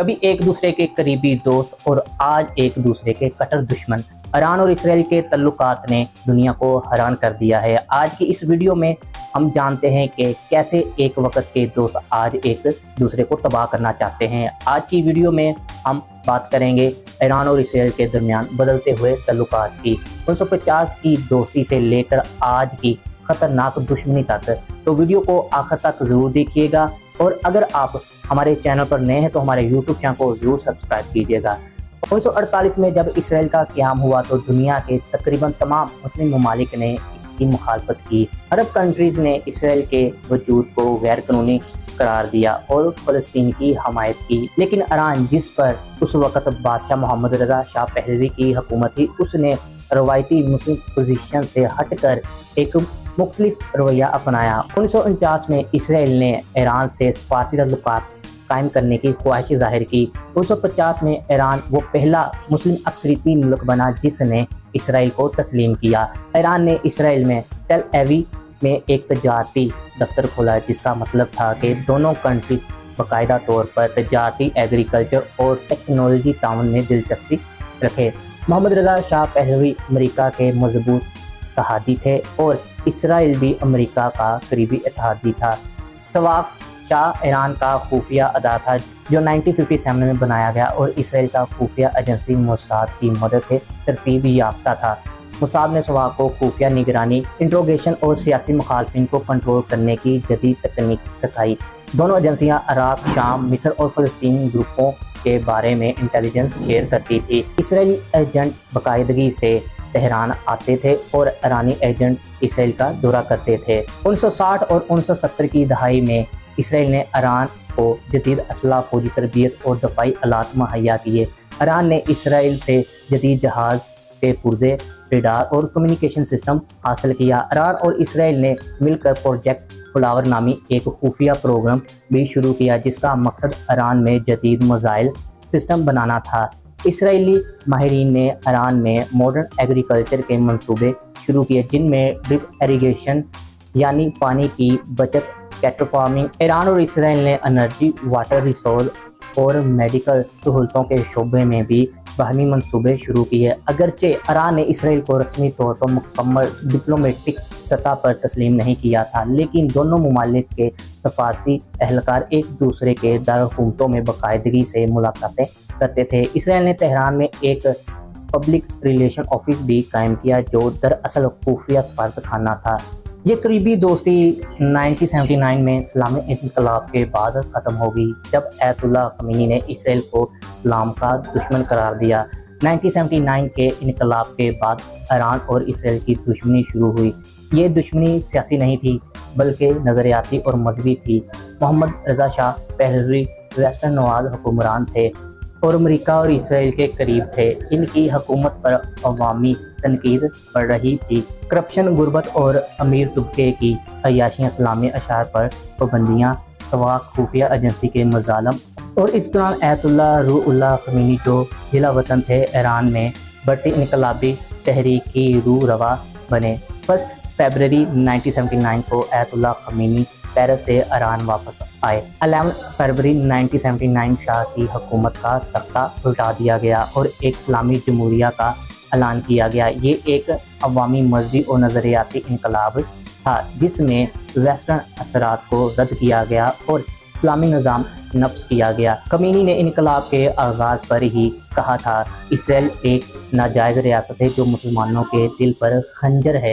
कभी एक दूसरे के करीबी दोस्त और आज एक दूसरे के कट्टर दुश्मन। ईरान और इसराइल के तल्लुकात ने दुनिया को हैरान कर दिया है। आज की इस वीडियो में हम जानते हैं कि कैसे एक वक्त के दोस्त आज एक दूसरे को तबाह करना चाहते हैं। आज की वीडियो में हम बात करेंगे ईरान और इसराइल के दरमियान बदलते हुए तल्लुकात की, 1950 की दोस्ती से लेकर आज की खतरनाक दुश्मनी तक। तो वीडियो को आखिर तक ज़रूर देखिएगा और अगर आप हमारे चैनल पर नए हैं तो हमारे यूट्यूब चैनल को ज़रूर सब्सक्राइब कीजिएगा। 1948 में जब इसराइल का क़याम हुआ तो दुनिया के तकरीबन तमाम मुस्लिम ममालिक ने इसकी मुखालफत की। अरब कंट्रीज़ ने इसराइल के वजूद को गैर कानूनी करार दिया और फ़लस्तीन की हमायत की, लेकिन ईरान, जिस पर उस वक़्त बादशाह मोहम्मद रज़ा शाह पहलवी की हुकूमत थी, उसने रवायती मुस्लिम पोजीशन से हटकर एक मुख्तलिफ रवैया अपनाया। 1949 में इसराइल ने ईरान से सफारती ताल्लुकात कायम करने की ख्वाहिश जाहिर की। 1950 में ईरान वो पहला मुस्लिम अक्सरियती मुल्क बना जिसने इसराइल को तस्लीम किया। ईरान ने इसराइल में टेल अवीव में एक तजारती दफ्तर खोला, जिसका मतलब था कि दोनों कंट्रीज बाकायदा तौर पर तजारती, एग्रीकल्चर और टेक्नोलॉजी ताउन में दिलचस्पी रखे। मोहम्मद रज़ा शाह पहलवी अमेरिका के मजबूत इत्तेहादी थे और इसराइल भी अमेरिका का करीबी इत्तेहादी था। सवाक शाह ईरान का खुफिया अदा था जो 1957 में बनाया गया और इसराइल का खुफिया एजेंसी मोसाद की मदद से तरतीब याफ्ता था। मोसाद ने सवाक को खुफिया निगरानी, इंट्रोगेशन और सियासी मुखालफिन को कंट्रोल करने की जदीद तकनीक सिखाई। दोनों एजेंसियां इराक, शाम, मिस्र और फ़लस्तीन ग्रुपों के बारे में इंटेलिजेंस शेयर करती थी। इसराइली एजेंट बाकायदगी से तेहरान आते थे और ईरानी एजेंट इसराइल का दौरा करते थे। 1960 और 1970 की दहाई में इसराइल ने ईरान को जदीद असला, फौजी तरबियत और दफाई आलात मुहैया किए। ईरान ने इसराइल से जदीद जहाज़ के पुर्जे, रेडार और कम्युनिकेशन सिस्टम हासिल किया। ईरान और इसराइल ने मिलकर प्रोजेक्ट फ्लावर नामी एक खुफिया प्रोग्राम भी शुरू किया, जिसका मकसद ईरान में जदीद मिसाइल सिस्टम बनाना था। इसराइली माहिरीन ने ईरान में मॉडर्न एग्रीकल्चर के मंसूबे शुरू किए, जिनमें ड्रिप इरिगेशन यानी पानी की बचत, कैटल फार्मिंग। ईरान और इसराइल ने एनर्जी, वाटर रिसोर्स और मेडिकल सहूलतों के शोबे में भी बाहमी मंसूबे शुरू किए। अगरचे ईरान ने इसराइल को रस्मी तौर पर मुकम्मल डिप्लोमेटिक सतह पर तस्लीम नहीं किया था, लेकिन दोनों ममालिक के सफारती एहलकार एक दूसरे के दारकूमतों में बाकायदगी से मुलाकातें करते थे। इसराइल ने तेहरान में एक पब्लिक रिलेशन ऑफिस भी कायम किया जो दरअसल खुफिया सफारत खाना था। ये करीबी दोस्ती 1979 में इस्लामी इनकलाब के बाद ख़त्म हो गई, जब अयतुल्लाह ख़मीनी ने इसराइल को इस्लाम का दुश्मन करार दिया। 1979 के इनकलाब के बाद ईरान और इसराइल की दुश्मनी शुरू हुई। ये दुश्मनी सियासी नहीं थी बल्कि नज़रियाती और मजहबी थी। मोहम्मद रज़ा शाह पहलवी वेस्टर्न नवाज हुक्मरान थे और अमेरिका और इसराइल के करीब थे। इनकी हुकूमत पर अवामी तनकीद बढ़ रही थी। करप्शन, गुर्बत और अमीर तबके की अय्याशियाँ, इस्लामी अशार पर पाबंदियाँ, सवाक खुफिया एजेंसी के मजालम। और इस दौरान अयतुल्लाह रूहुल्लाह ख़मीनी जो जिला वतन थे ईरान में बढ़ती इनकलाबी तहरीक की रूह रवा बने। 1 फरवरी 1979 को अयतुल्लाह ख़मीनी पेरिस से ईरान वापस आए। 11 फरवरी 1979 शाह की हुकूमत का तख्ता उल्टा दिया गया और एक इस्लामी जमहूरिया का ऐलान किया गया। ये एक अवामी, मजहबी और नज़रियाती इनकलाब था जिसमें वेस्टर्न असरात को रद्द किया गया और इस्लामी निज़ाम नफ्स किया गया। ख़मीनी ने इनकलाब के आगाज़ पर ही कहा था, इसराइल एक नाजायज़ रियासत है जो मुसलमानों के दिल पर खंजर है।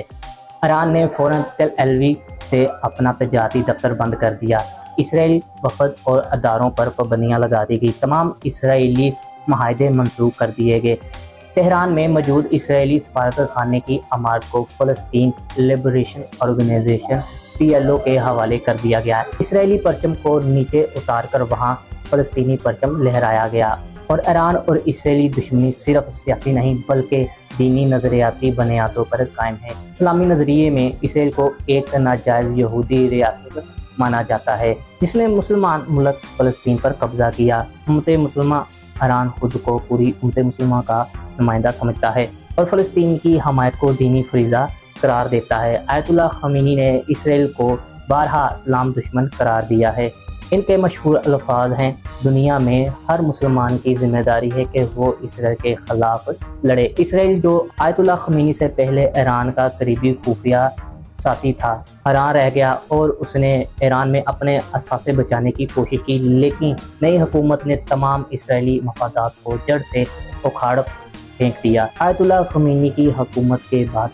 ईरान ने फ़ौरन तेल अवीव से अपना तजारती दफ्तर बंद कर दिया। इसराइली वफद और अदारों पर पाबंदियाँ लगा दी गई। तमाम इसराइली माहदे मंसूख कर दिए गए। तेहरान में मौजूद इसराइली सफारत खाने की इमारत को फ़लस्तीन लिबरेशन ऑर्गेनाइजेशन PLO के हवाले कर दिया गया। इसराइली परचम को नीचे उतार कर वहाँ फ़लस्तीनी परचम लहराया गया। और ईरान और इसराइली दुश्मनी सिर्फ सियासी नहीं बल्कि दीनी नज़रियाती बुनियादों पर कायम है। इस्लामी नज़रिए में इसराइल को एक नाजायज़ यहूदी रियासत माना जाता है जिसने मुसलमान मुल्क फ़लस्तीन पर कब्ज़ा किया। उम्मत मुसलमान ईरान खुद को पूरी उम्मत मुसलमान का नुमाइंदा समझता है और फ़लस्तीन की हमायत को दीनी फरीज़ा करार देता है। आयतुल्लाह ख़मीनी ने इसराइल को बारहा इस्लाम दुश्मन करार दिया है। ان کے مشہور الفاظ ہیں، دنیا میں ہر مسلمان کی ذمہ داری ہے کہ وہ اسرائیل کے خلاف لڑے۔ اسرائیل جو آیت اللہ خمینی سے پہلے ایران کا قریبی خفیہ ساتھی تھا، حیران رہ گیا اور اس نے ایران میں اپنے اثاثے بچانے کی کوشش کی، لیکن نئی حکومت نے تمام اسرائیلی مفادات کو جڑ سے اکھاڑ پھینک دیا۔ آیت اللہ خمینی کی حکومت کے بعد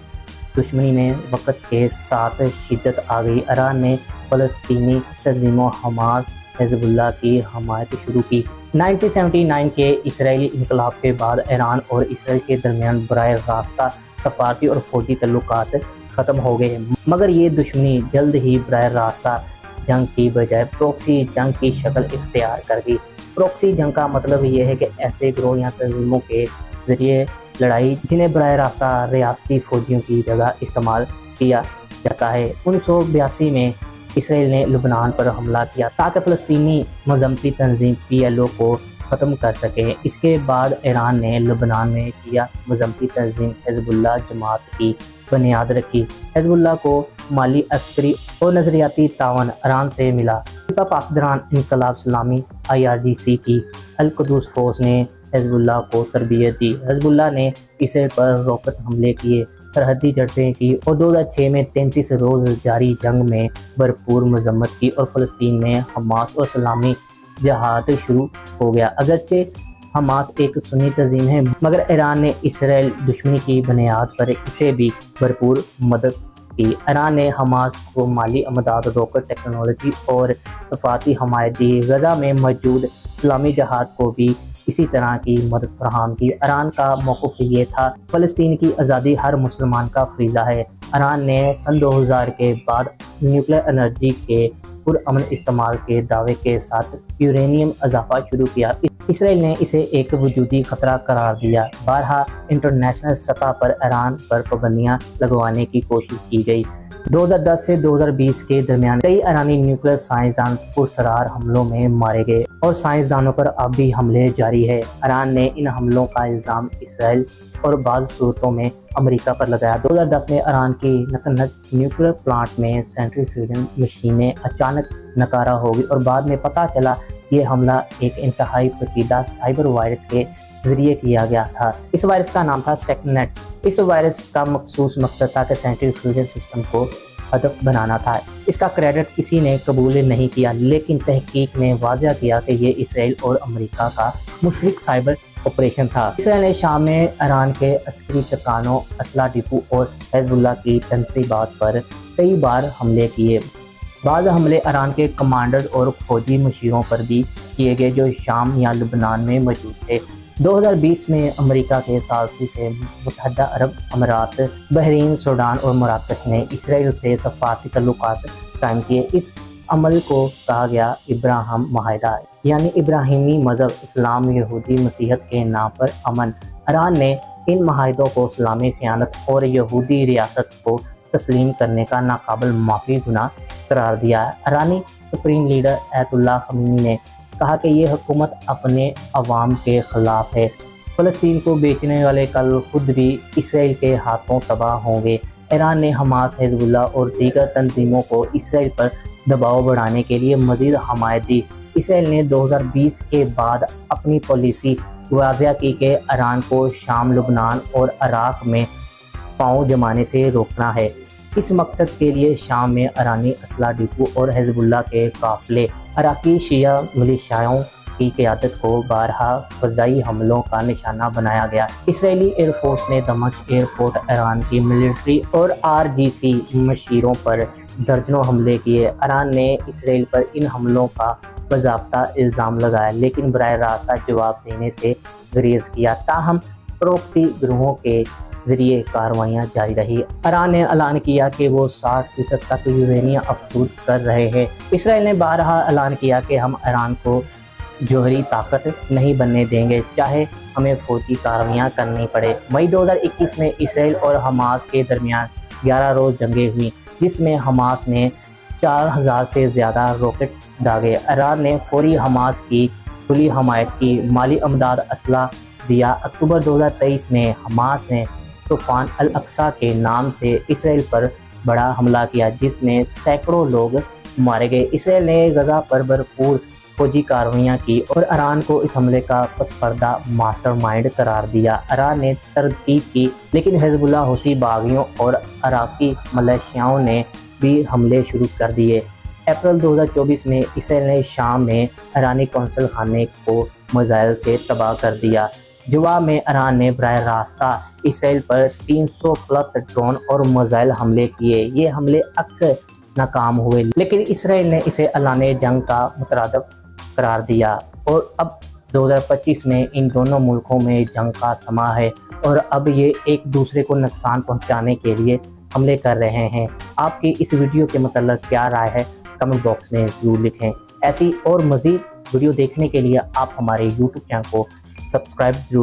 دشمنی میں وقت کے ساتھ شدت آ گئی۔ ایران نے فلسطینی تنظیموں حماس، حزب اللہ کی حمایت شروع کی۔ 1979 کے اسرائیلی انقلاب کے بعد ایران اور اسرائیل کے درمیان براہ راستہ سفارتی اور فوجی تعلقات ختم ہو گئے، مگر یہ دشمنی جلد ہی براہ راستہ جنگ کی بجائے پروکسی جنگ کی شکل اختیار کر گئی۔ پروکسی جنگ کا مطلب یہ ہے کہ ایسے گروہ یا تنظیموں کے ذریعے لڑائی جنہیں براہ راستہ ریاستی فوجیوں کی جگہ استعمال کیا جاتا ہے۔ 1982 میں اسرائیل نے لبنان پر حملہ کیا تاکہ فلسطینی مذہبی تنظیم PLO کو ختم کر سکے۔ اس کے بعد ایران نے لبنان میں شیعہ مذہبی تنظیم حزب اللہ جماعت کی بنیاد رکھی۔ حزب اللہ کو مالی، عسکری اور نظریاتی تعاون ایران سے ملا۔ پاسداران انقلاب اسلامی IRGC کی القدس فورس نے حزب اللہ کو تربیت دی۔ حزب اللہ نے اسرائیل پر راکٹ حملے کیے، سرحدی جھڑپیں کی اور 2006 میں 33 روز جاری جنگ میں بھرپور مذمت کی اور فلسطین میں حماس اور اسلامی جہاد شروع ہو گیا۔ اگرچہ حماس ایک سنی تنظیم ہے، مگر ایران نے اسرائیل دشمنی کی بنیاد پر اسے بھی بھرپور مدد کی۔ ایران نے حماس کو مالی امداد، راکٹ ٹیکنالوجی اور سفارتی حمایت دی۔ غزہ میں موجود اسلامی جہاد کو بھی اسی طرح کی مدد فراہم کی۔ ایران کا موقف یہ تھا، فلسطین کی آزادی ہر مسلمان کا فریضہ ہے۔ ایران نے سن 2000 کے بعد نیوکلیئر انرجی کے پرامن استعمال کے دعوے کے ساتھ یورینیم اضافہ شروع کیا۔ اسرائیل نے اسے ایک وجودی خطرہ قرار دیا۔ بارہا انٹرنیشنل سطح پر ایران پر پابندیاں لگوانے کی کوشش کی گئی۔ 2010 سے 2020 کے درمیان کئی ایرانی نیوکلیئر سائنسدان پراسرار حملوں میں مارے گئے اور سائنسدانوں پر اب بھی حملے جاری ہے۔ ایران نے ان حملوں کا الزام اسرائیل اور بعض صورتوں میں امریکہ پر لگایا۔ 2010 میں ایران کی نتنز نیوکلیئر پلانٹ میں سینٹریفیوژن مشینیں اچانک ناکارہ ہو گئی اور بعد میں پتہ چلا یہ حملہ ایک انتہائی پیچیدہ سائبر وائرس کے ذریعے کیا گیا تھا۔ اس وائرس کا نام تھا اسٹیکنیٹ۔ اس وائرس کا مخصوص مقصد تھا کہ سینٹریفیوژن سسٹم کو ہدف بنانا تھا۔ اس کا کریڈٹ کسی نے قبول نہیں کیا، لیکن تحقیق نے واضح کیا کہ یہ اسرائیل اور امریکہ کا مشترکہ سائبر آپریشن تھا۔ اسرائیل نے شام میں ایران کے عسکری ٹھکانوں، اسلحہ ڈپو اور حزب اللہ کی تنصیبات پر کئی بار حملے کیے۔ بعض حملے ایران کے کمانڈرز اور فوجی مشیروں پر بھی کیے گئے جو شام یا لبنان میں موجود تھے۔ 2020 میں امریکہ کے ثالثی سے متحدہ عرب امارات، بحرین، سوڈان اور مراکش نے اسرائیل سے سفارتی تعلقات قائم کیے۔ اس عمل کو کہا گیا ابراہیم معاہدہ، یعنی ابراہیمی مذہب، اسلام، یہودی مسیحیت کے نام پر امن۔ ایران نے ان معاہدوں کو اسلامی خیانت اور یہودی ریاست کو تسلیم کرنے کا ناقابل معافی گناہ قرار دیا۔ ایرانی سپریم لیڈر آیت اللہ خمینی نے کہا کہ یہ حکومت اپنے عوام کے خلاف ہے۔ فلسطین کو بیچنے والے کل خود بھی اسرائیل کے ہاتھوں تباہ ہوں گے۔ ایران نے حماس، حزب اللہ اور دیگر تنظیموں کو اسرائیل پر دباؤ بڑھانے کے لیے مزید حمایت دی۔ اسرائیل نے 2020 کے بعد اپنی پالیسی واضح کی کہ ایران کو شام، لبنان اور عراق میں پاؤں جمانے سے روکنا ہے۔ اس مقصد کے لیے شام میں ایرانی اسلحہ ڈپو اور حزب اللہ کے قافلے، عراقی شیعہ ملیشیاؤں کی قیادت کو بارہا فضائی حملوں کا نشانہ بنایا گیا۔ اسرائیلی ایئر فورس نے دمشق ایئرپورٹ، ایران کی ملٹری اور RGC مشیروں پر درجنوں حملے کیے۔ ایران نے اسرائیل پر ان حملوں کا باضابطہ الزام لگایا، لیکن براہ راست جواب دینے سے گریز کیا۔ تاہم پروکسی گروہوں کے ذریعے کارروائیاں جاری رہی۔ ایران نے اعلان کیا کہ وہ 60% تک یورینیم افزود کر رہے ہیں۔ اسرائیل نے بارہا اعلان کیا کہ ہم ایران کو جوہری طاقت نہیں بننے دیں گے، چاہے ہمیں فوجی کارروائیاں کرنی پڑے۔ مئی 2021 میں اسرائیل اور حماس کے درمیان 11 روز جنگیں ہوئیں، جس میں حماس نے 4000 سے زیادہ راکٹ داغے۔ ایران نے فوری حماس کی کھلی حمایت کی، مالی امداد، اسلحہ دیا۔ اکتوبر 2023 میں حماس نے طوفان الاقصی کے نام سے اسرائیل پر بڑا حملہ کیا، جس میں سینکڑوں لوگ मारे गए। इसराइल ने गजा पर भरपूर फौजी कार्रवाइयाँ की और ईरान को इस हमले का पसपर्दा मास्टरमाइंड करार दिया। ईरान ने तरदीद की, लेकिन हिजबुल्लाह, हूसी बागियों और इराकी मलेशियाओं ने भी हमले शुरू कर दिए। अप्रैल 2024 में इसराइल ने शाम में ईरानी कौंसल खाने को मिसाइल से तबाह कर दिया। जवाब में ईरान ने बराह रास्ता इसराइल पर 300 प्लस ड्रोन और मिसाइल हमले किए। ये हमले अक्सर नाकाम हुए, लेकिन इसराइल ने इसे एलान जंग का मुतरादिफ करार दिया। और अब 2025 में इन दोनों मुल्कों में जंग का समा है और अब ये एक दूसरे को नुकसान पहुंचाने के लिए हमले कर रहे हैं। आपकी इस वीडियो के मतलब क्या राय है, कमेंट बॉक्स में ज़रूर लिखें। ऐसी और मज़ीद वीडियो देखने के लिए आप हमारे YouTube चैनल को सब्सक्राइब जरूर